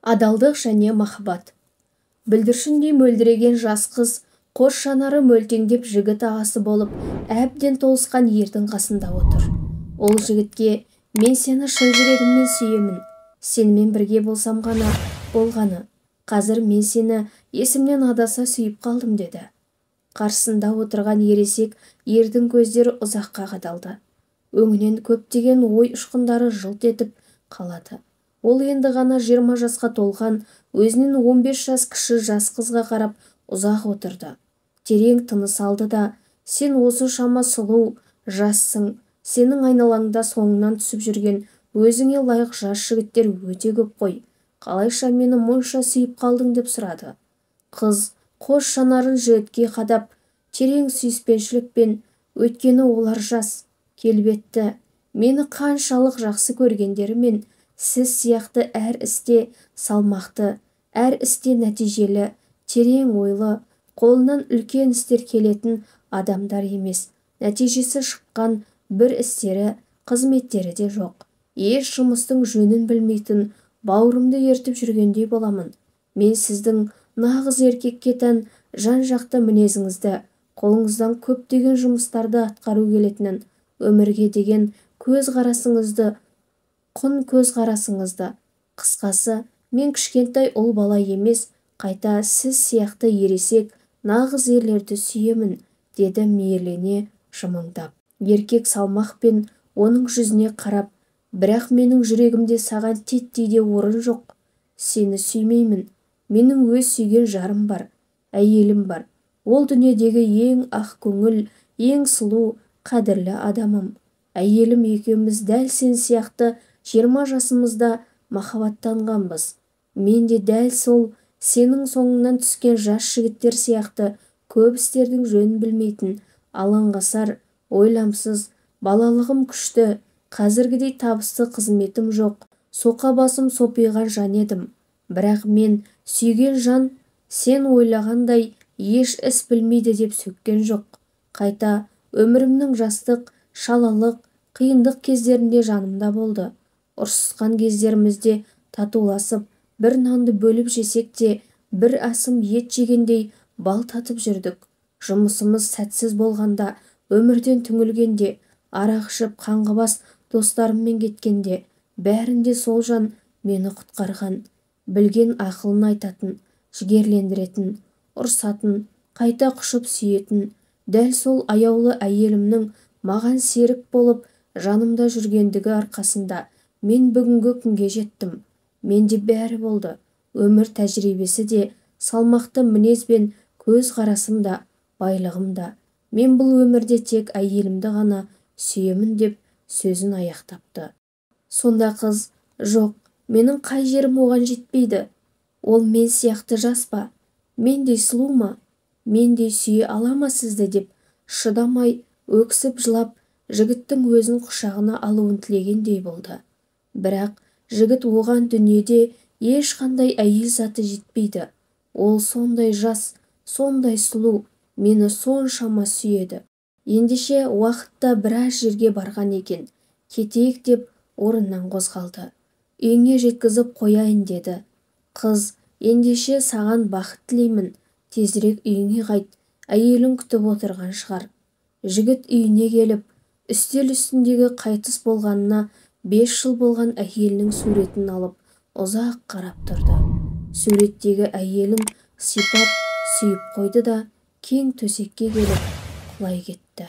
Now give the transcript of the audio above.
Адалдық және махаббат. Бүлдіршіндей мөлдіреген жас қыз, қос жанары мөлтеңдеп жігіт ағасы болып, әбден толысқан ердің қасында отыр. Ол жігітке: мен сені шын жүрегіммен сүйемін, сенімен бірге болсам ғана болғаны, қазір мен сені есімнен адаса сүйіп қалдым деді. Қарсында отырған ересек ердің көздері ұзаққа қадалды. Өңінен көптеген ой ұшқындары жылт етіп қалады. Ол енді ғана 20 жасқа толған, өзінен 15 жас кіші жас қызға қарап ұзақ отырды. Терең тыныс алды да: сен осы шама сұлу, жассың, сенің айналаңда соңынан түсіп жүрген өзіңе лайық жас жігіттер өте көп қой, қалайша мені мұнша сүйіп қалдың деп сұрады. Қыз қос жанарын жігітке қадап, терең сүйіспеншілікпен: өйткені олар жас, келбетті, мені қаншалық жақсы көргендерімен, сіз сияқты әр істе салмақты, әр істе нәтижелі, терең ойлы, қолынан үлкен істер келетін адамдар емес, нәтижесі шыққан бір істері, қызметтері де жоқ. Еш жұмыстың жөнін білмейтін бауырымды ертіп жүргендей боламын. Мен сіздің нағыз еркекке тән жан-жақты мінезіңізді, қолыңыздан көптеген жұмыстарды атқару келетінін, өмірге деген көзқарасыңызды, құн көзқарасыңызды, қысқасы, мен кішкентай ұл бала емес, қайта сіз сияқты ересек, нағыз ерлерді сүйемін, деді мейірлене жымыңдап. Еркек салмақпен оның жүзіне қарап: бірақ менің жүрегімде саған титтей де орын жоқ. Сені сүймеймін. Менің өз сүйген жарым бар, әйелім бар. Ол дүниедегі ең ақ көңіл, ең сұлу, қадірлі адамым. Әйелім екеуміз дәл сен сияқты 20 жасымызда махаббаттанғанбыз. Мен де дәл сол сенің соңыңнан түскен жас жігіттер сияқты көп істердің жөнін білмейтін, алаңғасар, ойламсыз, балалығым күшті, қазіргідей табысты қызметім жоқ, соқа басым сопиған жан едім. Бірақ мен сүйген жан сен ойлағандай еш іс білмейді деп сөккен жоқ. Қайта өмірімнің жастық, шалалық, қиындық кездерінде жанымда болды. Ұрсысқан кездерімізде татуласып, бір нанды бөліп жесек те, бір асым ет жегендей бал татып жүрдік. Жұмысымыз сәтсіз болғанда, өмірден түңілгенде, арақ ішіп қаңғыбас достарыммен кеткенде, бәрінде сол жан мені құтқарған. Білген ақылын айтатын, жігерлендіретін, ұрсатын, қайта құшып сүйетін, дәл сол аяулы әйелімнің маған серік болып жанымда жүргендігі арқасында мен бүгінгі күнге жеттім. Менде бәрі болды. Өмір тәжірибесі де, салмақты мінез бен көз қарасым да, байлығым да. Мен бұл өмірде тек әйелімді ғана сүйемін деп сөзін аяқтапты. Сонда қыз: жоқ, менің қай жерім оған жетпейді? Ол мен сияқты жас па? Мендей сұлу ма? Мендей сүйе ала ма сізді деп шыдамай, өксіп жылап, жігіттің өзін құшағына алуын тілегендей болды. Бірақ жігіт оған дүниеде ешқандай әйел заты жетпейді. Ол сондай жас, сондай сұлу, мені соншама сүйеді. Ендеше уақытта біраз жерге барған екен. Кетейік деп орнынан қозғалды. Үйіңе жеткізіп қояйын деді. Қыз: ендеше саған бақыт тілеймін. Тезірек үйіңе қайт, әйелің күтіп отырған шығар. Жігіт үйіне келіп, үстел үстіндегі қайтыс болғанына 5 жыл болған әйелінің суретін алып, ұзақ қарап тұрды. Суреттегі әйелін сипап, сүйіп қойды да кең төсекке келіп құлай кетті.